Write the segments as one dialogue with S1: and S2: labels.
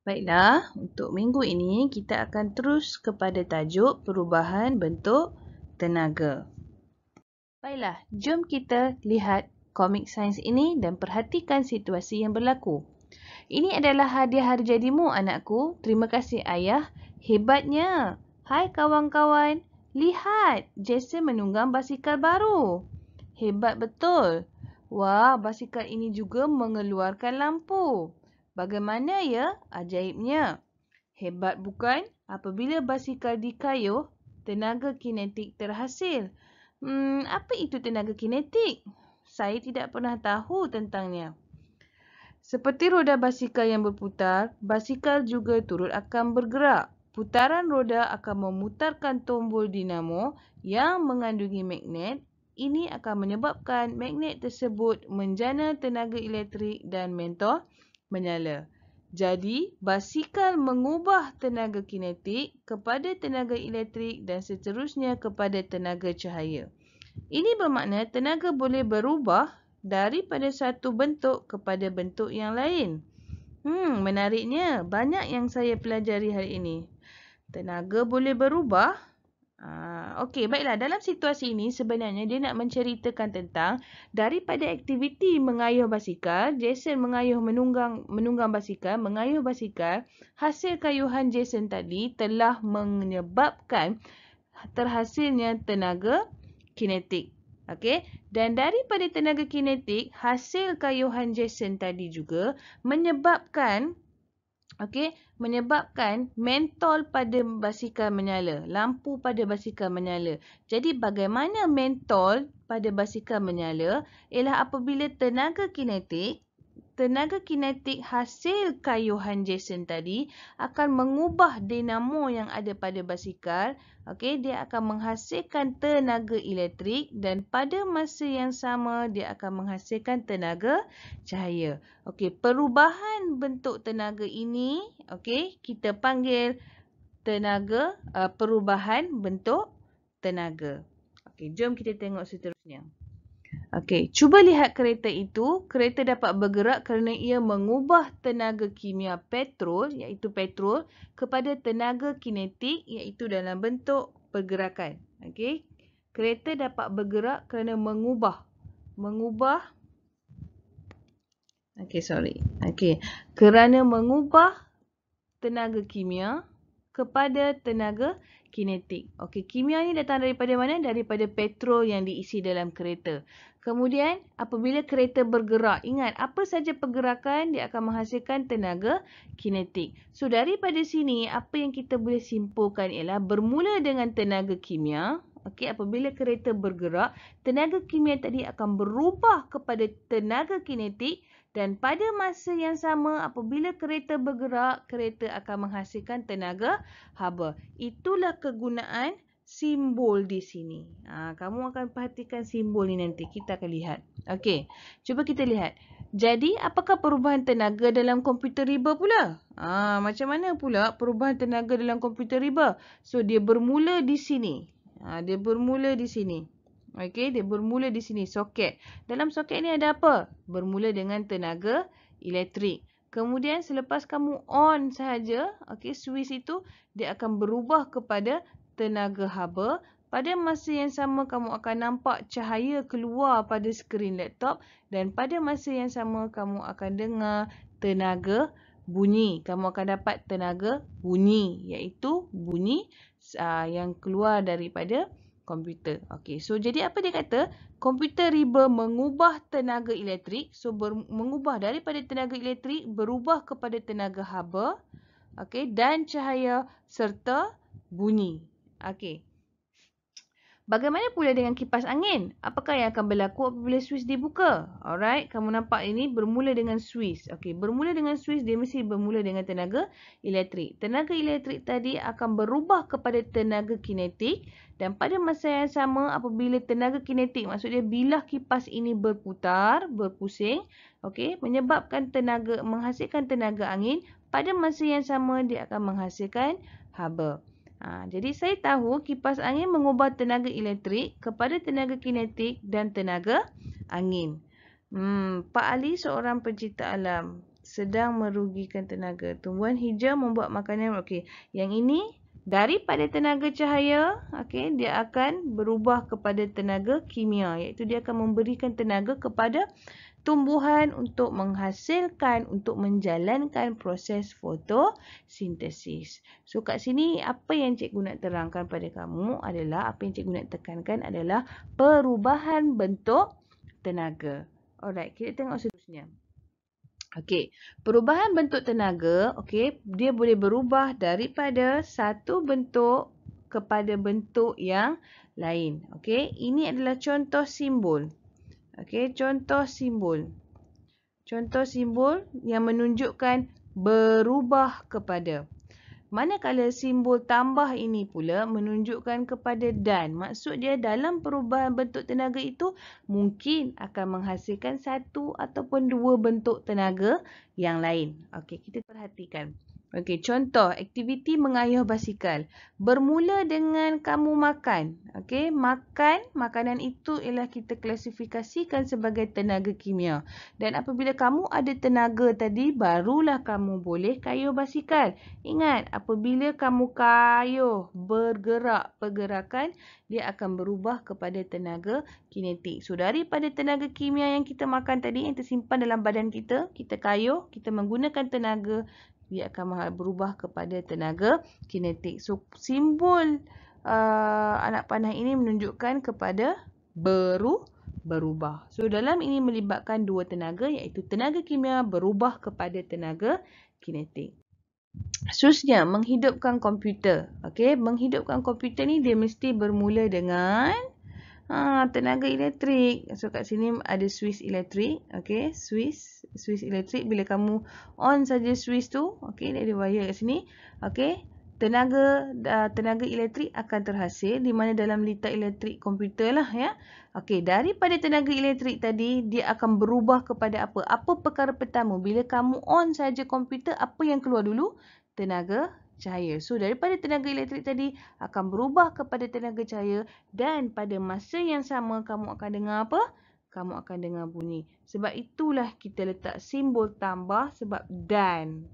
S1: Baiklah, untuk minggu ini kita akan terus kepada tajuk perubahan bentuk tenaga. Baiklah, jom kita lihat komik sains ini dan perhatikan situasi yang berlaku. Ini adalah hadiah hari jadimu, anakku. Terima kasih, ayah. Hebatnya. Hai kawan-kawan, lihat, Jason menunggang basikal baru. Hebat betul. Wah, basikal ini juga mengeluarkan lampu. Bagaimana ya ajaibnya? Hebat bukan? Apabila basikal dikayuh, tenaga kinetik terhasil. Apa itu tenaga kinetik? Saya tidak pernah tahu tentangnya. Seperti roda basikal yang berputar, basikal juga turut akan bergerak. Putaran roda akan memutarkan tombol dinamo yang mengandungi magnet. Ini akan menyebabkan magnet tersebut menjana tenaga elektrik dan mentor menyala. Jadi, basikal mengubah tenaga kinetik kepada tenaga elektrik dan seterusnya kepada tenaga cahaya. Ini bermakna tenaga boleh berubah daripada satu bentuk kepada bentuk yang lain. Menariknya. Banyak yang saya pelajari hari ini. Tenaga boleh berubah. Okey, baiklah. Dalam situasi ini sebenarnya dia nak menceritakan tentang daripada aktiviti mengayuh basikal, Jason menunggang basikal, mengayuh basikal, hasil kayuhan Jason tadi telah menyebabkan terhasilnya tenaga kinetik. Okey, dan daripada tenaga kinetik, hasil kayuhan Jason tadi juga menyebabkan mentol pada basikal menyala, lampu pada basikal menyala. Jadi bagaimana mentol pada basikal menyala ialah apabila tenaga kinetik hasil kayuhan Jason tadi akan mengubah dinamo yang ada pada basikal. Okey, dia akan menghasilkan tenaga elektrik dan pada masa yang sama dia akan menghasilkan tenaga cahaya. Okey, perubahan bentuk tenaga ini, okey, kita panggil perubahan bentuk tenaga. Okey, jom kita tengok seterusnya. Okey, cuba lihat kereta itu. Kereta dapat bergerak kerana ia mengubah tenaga kimia petrol, iaitu petrol, kepada tenaga kinetik, iaitu dalam bentuk pergerakan. Okey, kereta dapat bergerak kerana mengubah. Kerana mengubah tenaga kimia kepada tenaga kinetik. Okey, kimia ni datang daripada mana? Daripada petrol yang diisi dalam kereta. Kemudian, apabila kereta bergerak, ingat apa saja pergerakan dia akan menghasilkan tenaga kinetik. So, daripada sini, apa yang kita boleh simpulkan ialah bermula dengan tenaga kimia. Okey, apabila kereta bergerak, tenaga kimia tadi akan berubah kepada tenaga kinetik. Dan pada masa yang sama, apabila kereta bergerak, kereta akan menghasilkan tenaga haba. Itulah kegunaan simbol di sini. Kamu akan perhatikan simbol ni nanti. Kita akan lihat. Okey, cuba kita lihat. Jadi, apakah perubahan tenaga dalam komputer riba pula? Macam mana pula perubahan tenaga dalam komputer riba? So, dia bermula di sini. Dia bermula di sini. Okey, dia bermula di sini, soket. Dalam soket ni ada apa? Bermula dengan tenaga elektrik. Kemudian selepas kamu on sahaja, okey, switch itu dia akan berubah kepada tenaga haba. Pada masa yang sama kamu akan nampak cahaya keluar pada skrin laptop dan pada masa yang sama kamu akan dengar tenaga bunyi. Kamu akan dapat tenaga bunyi, iaitu bunyi yang keluar daripada komputer. Okey, so jadi apa dia kata? Komputer riba mengubah tenaga elektrik. So, mengubah daripada tenaga elektrik berubah kepada tenaga haba. Okey, dan cahaya serta bunyi. Okey. Bagaimana pula dengan kipas angin? Apakah yang akan berlaku apabila switch dibuka? Alright, kamu nampak ini bermula dengan switch. Okey, bermula dengan switch dia mesti bermula dengan tenaga elektrik. Tenaga elektrik tadi akan berubah kepada tenaga kinetik dan pada masa yang sama apabila tenaga kinetik, maksudnya bilah kipas ini berputar, berpusing, okey, menyebabkan menghasilkan tenaga angin, pada masa yang sama dia akan menghasilkan haba. Jadi saya tahu kipas angin mengubah tenaga elektrik kepada tenaga kinetik dan tenaga angin. Pak Ali seorang pencipta alam. sedang merugikan tenaga. Tumbuhan hijau membuat makanan. Okey, yang ini daripada tenaga cahaya, okey, dia akan berubah kepada tenaga kimia, iaitu dia akan memberikan tenaga kepada tumbuhan untuk menghasilkan, untuk menjalankan proses fotosintesis. So kat sini apa yang cikgu nak terangkan pada kamu adalah, apa yang cikgu nak tekankan adalah perubahan bentuk tenaga. Alright, kita tengok seterusnya. Okey, perubahan bentuk tenaga, okey, dia boleh berubah daripada satu bentuk kepada bentuk yang lain. Okey, ini adalah contoh simbol. Okey, contoh simbol. Contoh simbol yang menunjukkan berubah kepada. Manakala simbol tambah ini pula menunjukkan kepada dan. Maksud dia dalam perubahan bentuk tenaga itu mungkin akan menghasilkan satu ataupun dua bentuk tenaga yang lain. Okey, kita perhatikan. Okey, contoh aktiviti mengayuh basikal. Bermula dengan kamu makan. Okey, makan, makanan itu ialah kita klasifikasikan sebagai tenaga kimia. Dan apabila kamu ada tenaga tadi, barulah kamu boleh kayuh basikal. Ingat, apabila kamu kayuh, bergerak, pergerakan, dia akan berubah kepada tenaga kinetik. So, daripada tenaga kimia yang kita makan tadi, yang tersimpan dalam badan kita kayuh, kita menggunakan tenaga, dia akan berubah kepada tenaga kinetik. So, simbol anak panah ini menunjukkan kepada berubah. So, dalam ini melibatkan dua tenaga, iaitu tenaga kimia berubah kepada tenaga kinetik. Seterusnya, menghidupkan komputer. Okey, menghidupkan komputer ni dia mesti bermula dengan tenaga elektrik. So kat sini ada switch elektrik. Okey, switch elektrik. Bila kamu on saja switch tu, okey, dia ada wire kat sini. Okey, tenaga elektrik akan terhasil di mana dalam litar elektrik komputer lah ya. Okey, daripada tenaga elektrik tadi dia akan berubah kepada apa? Apa perkara pertama? Bila kamu on saja komputer, apa yang keluar dulu? Tenaga cahaya. So, daripada tenaga elektrik tadi akan berubah kepada tenaga cahaya dan pada masa yang sama kamu akan dengar apa? Kamu akan dengar bunyi. Sebab itulah kita letak simbol tambah sebab dan.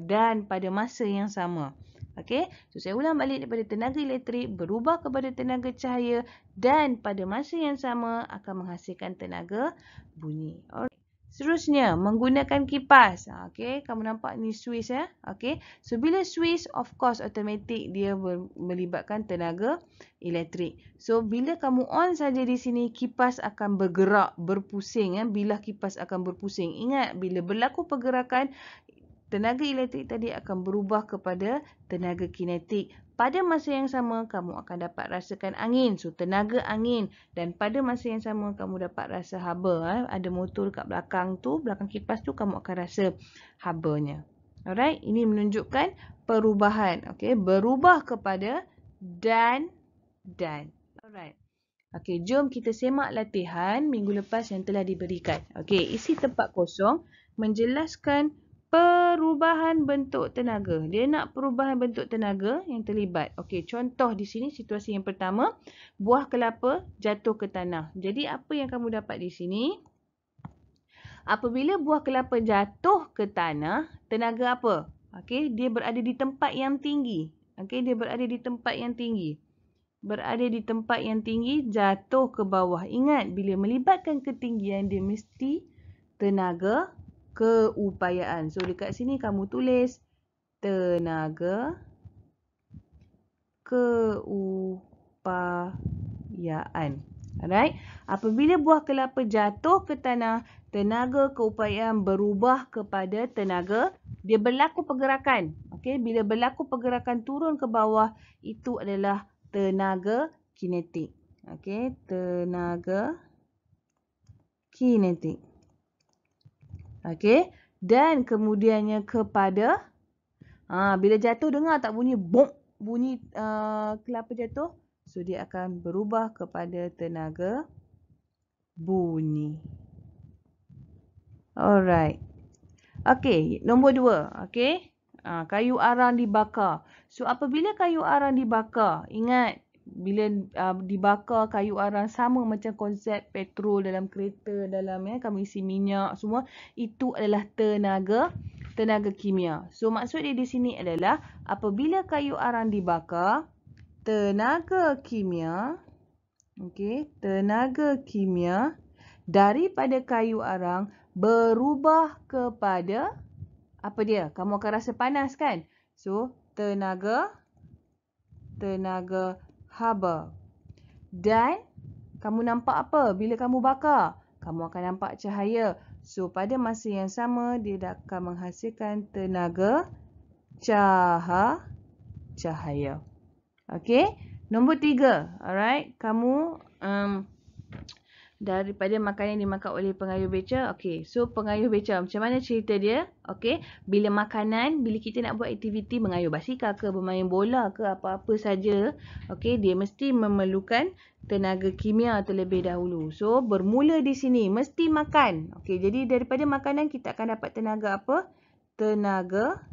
S1: Dan pada masa yang sama. Okey, so saya ulang balik, daripada tenaga elektrik berubah kepada tenaga cahaya dan pada masa yang sama akan menghasilkan tenaga bunyi. Alright. Seterusnya, menggunakan kipas. Okey, kamu nampak ni switch ya. Okey, so bila switch, of course automatic dia melibatkan tenaga elektrik. So bila kamu on saja di sini, kipas akan bergerak, berpusing ya. Bilah kipas akan berpusing. Ingat, bila berlaku pergerakan, tenaga elektrik tadi akan berubah kepada tenaga kinetik. Pada masa yang sama, kamu akan dapat rasakan angin. So, tenaga angin. Dan pada masa yang sama, kamu dapat rasa haba. Ada motor kat belakang tu, belakang kipas tu, kamu akan rasa habanya. Alright, ini menunjukkan perubahan. Okay, berubah kepada dan. Alright. Okay, jom kita semak latihan minggu lepas yang telah diberikan. Okay, isi tempat kosong menjelaskan perubahan bentuk tenaga. Dia nak perubahan bentuk tenaga yang terlibat. Okey, contoh di sini situasi yang pertama, buah kelapa jatuh ke tanah. Jadi apa yang kamu dapat di sini? Apabila buah kelapa jatuh ke tanah, tenaga apa? Okey, dia berada di tempat yang tinggi. Okey, dia berada di tempat yang tinggi. Berada di tempat yang tinggi, jatuh ke bawah. Ingat, bila melibatkan ketinggian, dia mesti tenaga keupayaan. So, dekat sini kamu tulis tenaga keupayaan. Alright. Apabila buah kelapa jatuh ke tanah, tenaga keupayaan berubah kepada tenaga, dia berlaku pergerakan. Okey, bila berlaku pergerakan turun ke bawah, itu adalah tenaga kinetik. Okey, tenaga kinetik. Okey, dan kemudiannya kepada bila jatuh, dengar tak bunyi bom, bunyi kelapa jatuh. So dia akan berubah kepada tenaga bunyi. Alright. Okey, nombor 2. Okey, kayu arang dibakar. So apabila kayu arang dibakar, ingat bila dibakar kayu arang, sama macam konsep petrol dalam kereta, dalam kamu isi minyak semua, itu adalah tenaga kimia. So maksud dia di sini adalah apabila kayu arang dibakar, tenaga kimia, tenaga kimia daripada kayu arang berubah kepada apa dia? Kamu akan rasa panas kan? So, tenaga haba. Dan kamu nampak apa bila kamu bakar? Kamu akan nampak cahaya. So, pada masa yang sama, dia akan menghasilkan tenaga cahaya. Okay? Nombor 3. Alright? Kamu daripada makanan yang dimakan oleh pengayuh beca. Okay, so pengayuh beca, macam mana cerita dia? Okay, bila kita nak buat aktiviti mengayuh basikal ke, bermain bola ke, apa-apa saja, okay, dia mesti memerlukan tenaga kimia terlebih dahulu. So, bermula di sini, mesti makan. Okay, jadi daripada makanan kita akan dapat tenaga apa? Tenaga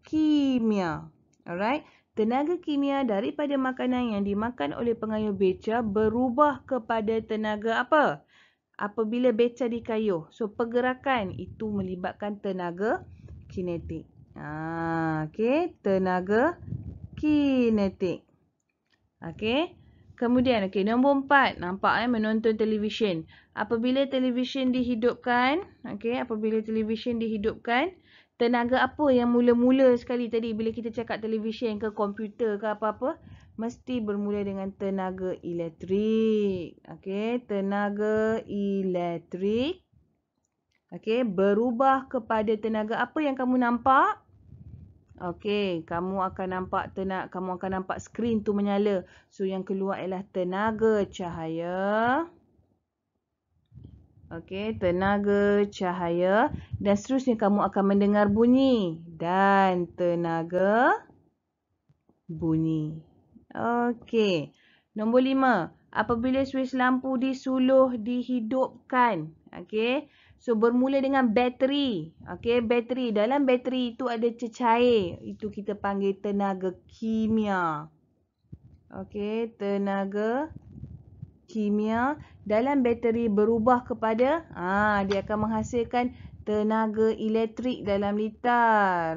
S1: kimia. Alright. Tenaga kimia daripada makanan yang dimakan oleh pengayuh beca berubah kepada tenaga apa? Apabila beca dikayuh. So, pergerakan itu melibatkan tenaga kinetik. Okay. Tenaga kinetik. Okay. Kemudian, nombor 4. Nampak menonton televisyen. Apabila televisyen dihidupkan, tenaga apa yang mula-mula sekali tadi bila kita cakap televisyen ke komputer ke apa-apa, mesti bermula dengan tenaga elektrik. Okay, tenaga elektrik. Okay, berubah kepada tenaga apa yang kamu nampak? Okay, kamu akan nampak skrin tu menyala. So, yang keluar ialah tenaga cahaya. Okay, tenaga cahaya. Dan seterusnya kamu akan mendengar bunyi. Dan tenaga bunyi. Okay. Nombor 5. Apabila suis lampu disuluh dihidupkan. Okay. So, bermula dengan bateri. Okay, bateri. Dalam bateri itu ada cecair. Itu kita panggil tenaga kimia. Okay, tenaga kimia dalam bateri berubah kepada dia akan menghasilkan tenaga elektrik dalam litar.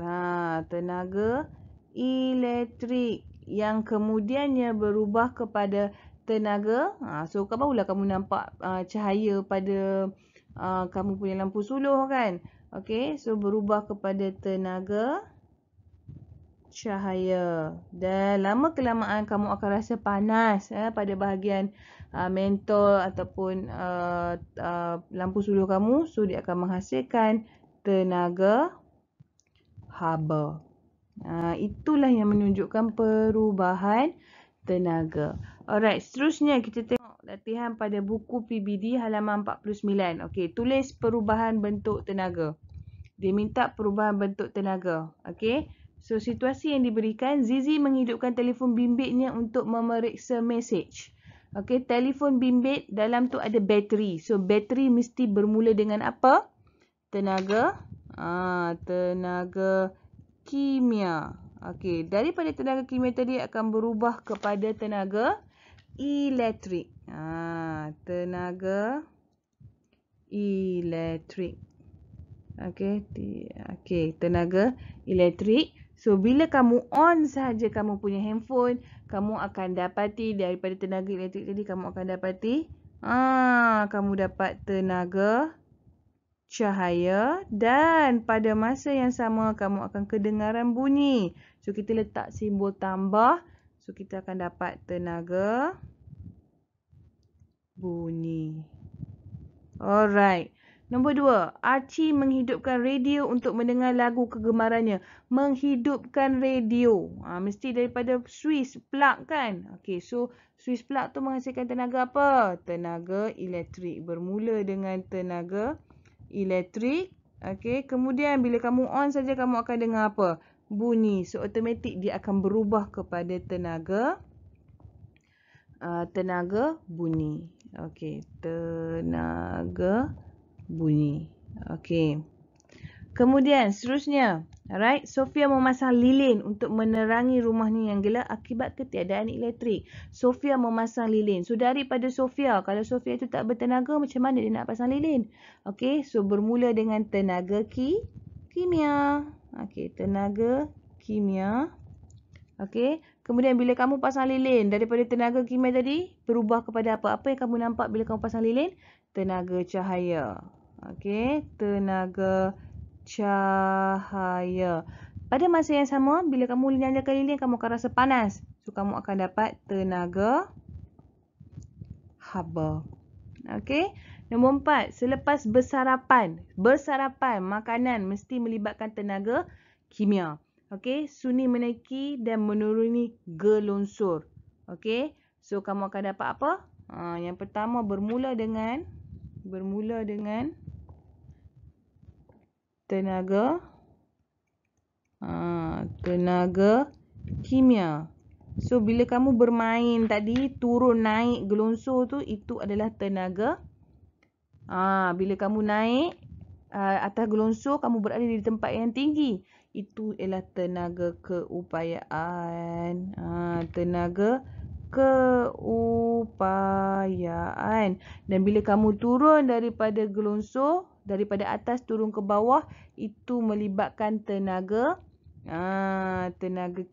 S1: Tenaga elektrik yang kemudiannya berubah kepada tenaga. So, barulah kamu nampak cahaya pada kamu punya lampu suluh kan. Okay, so berubah kepada tenaga cahaya. Dan lama kelamaan kamu akan rasa panas pada bahagian mentol ataupun lampu suluh kamu. So, dia akan menghasilkan tenaga haba. Itulah yang menunjukkan perubahan tenaga. Alright, seterusnya kita tengok latihan pada buku PBD halaman 49. Okey, tulis perubahan bentuk tenaga. Dia minta perubahan bentuk tenaga. Okey. So, situasi yang diberikan, Zizi menghidupkan telefon bimbitnya untuk memeriksa mesej. Okey, telefon bimbit dalam tu ada bateri. So, bateri mesti bermula dengan apa? Tenaga kimia. Okey, daripada tenaga kimia tadi akan berubah kepada tenaga elektrik. Tenaga elektrik. Okey, tenaga elektrik. So, bila kamu on sahaja kamu punya handphone, kamu akan dapati daripada tenaga elektrik tadi, kamu akan dapati kamu dapat tenaga cahaya dan pada masa yang sama kamu akan kedengaran bunyi. So, kita letak simbol tambah. So, kita akan dapat tenaga bunyi. Alright. Nombor 2. Archie menghidupkan radio untuk mendengar lagu kegemarannya. Menghidupkan radio. Mesti daripada suis plug kan? Okey, so suis plug tu menghasilkan tenaga apa? Tenaga elektrik. Bermula dengan tenaga elektrik. Okey, kemudian bila kamu on saja kamu akan dengar apa? Bunyi. So, automatik dia akan berubah kepada tenaga bunyi. Okey, tenaga bunyi. Okey. Kemudian seterusnya, alright, Sofia memasang lilin untuk menerangi rumahnya yang gelap akibat ketiadaan elektrik. Sofia memasang lilin. So daripada Sofia, kalau Sofia itu tak bertenaga, macam mana dia nak pasang lilin? Okey, so bermula dengan tenaga kimia. Okey, tenaga kimia. Okey, kemudian bila kamu pasang lilin, daripada tenaga kimia tadi berubah kepada apa? Apa yang kamu nampak bila kamu pasang lilin? Tenaga cahaya. Okey, tenaga cahaya. Pada masa yang sama, bila kamu nyalakan lilin, kamu akan rasa panas. So, kamu akan dapat tenaga haba. Okey. Nombor 4, selepas bersarapan. Bersarapan, makanan mesti melibatkan tenaga kimia. Okey, sunyi menaiki dan menuruni gelongsor. Okey, so kamu akan dapat apa? Yang pertama bermula dengan tenaga kimia. So bila kamu bermain tadi turun naik gelongsor tu, itu adalah tenaga. Bila kamu naik atas gelongsor, kamu berada di tempat yang tinggi, itu ialah tenaga keupayaan. Tenaga keupayaan. Dan bila kamu turun daripada gelongsor, daripada atas turun ke bawah, itu melibatkan tenaga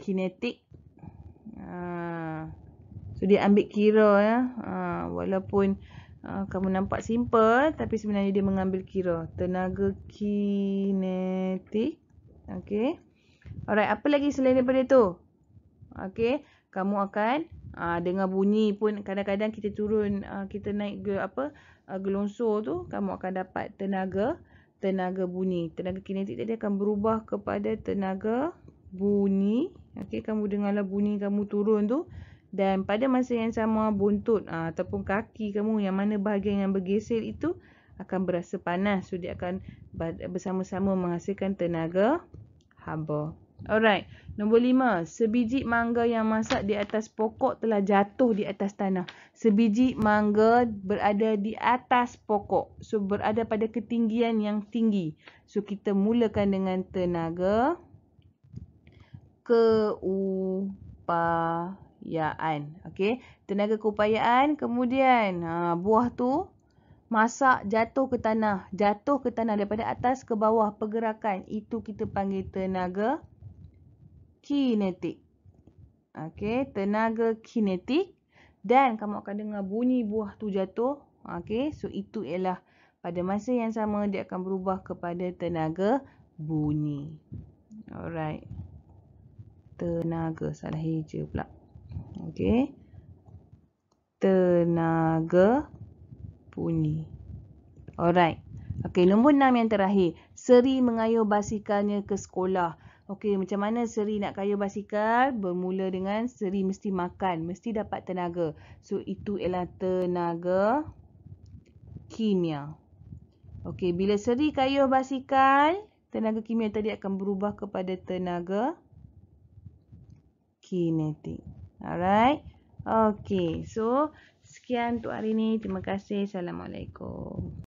S1: kinetik. So dia ambil kira ya. Walaupun kamu nampak simple, tapi sebenarnya dia mengambil kira. Tenaga kinetik. Okey. Alright, apa lagi selain daripada tu? Okey, kamu akan dengar bunyi pun kadang-kadang kita turun, kita naik gelongsor tu, kamu akan dapat tenaga bunyi. Tenaga kinetik tadi akan berubah kepada tenaga bunyi. Okey, kamu dengarlah bunyi kamu turun tu, dan pada masa yang sama buntut ataupun kaki kamu yang mana bahagian yang bergeser itu akan berasa panas. So dia akan bersama-sama menghasilkan tenaga haba. Alright, nombor 5, sebiji mangga yang masak di atas pokok telah jatuh di atas tanah. Sebiji mangga berada di atas pokok, so berada pada ketinggian yang tinggi. So kita mulakan dengan tenaga keupayaan. Okey, tenaga keupayaan. Kemudian buah tu masak jatuh ke tanah daripada atas ke bawah, pergerakan itu kita panggil tenaga kinetik. Okey, tenaga kinetik. Dan kamu akan dengar bunyi buah tu jatuh. Okey, so itu ialah pada masa yang sama dia akan berubah kepada tenaga bunyi. Alright. Tenaga, salah hija pula. Okey. Tenaga bunyi. Alright. Okey, nombor 6 yang terakhir. Seri mengayuh basikalnya ke sekolah. Okey, macam mana Seri nak kayuh basikal? Bermula dengan Seri mesti makan, mesti dapat tenaga. So itu ialah tenaga kimia. Okey, bila Seri kayuh basikal, tenaga kimia tadi akan berubah kepada tenaga kinetik. Alright. Okey, so sekian untuk hari ini. Terima kasih. Assalamualaikum.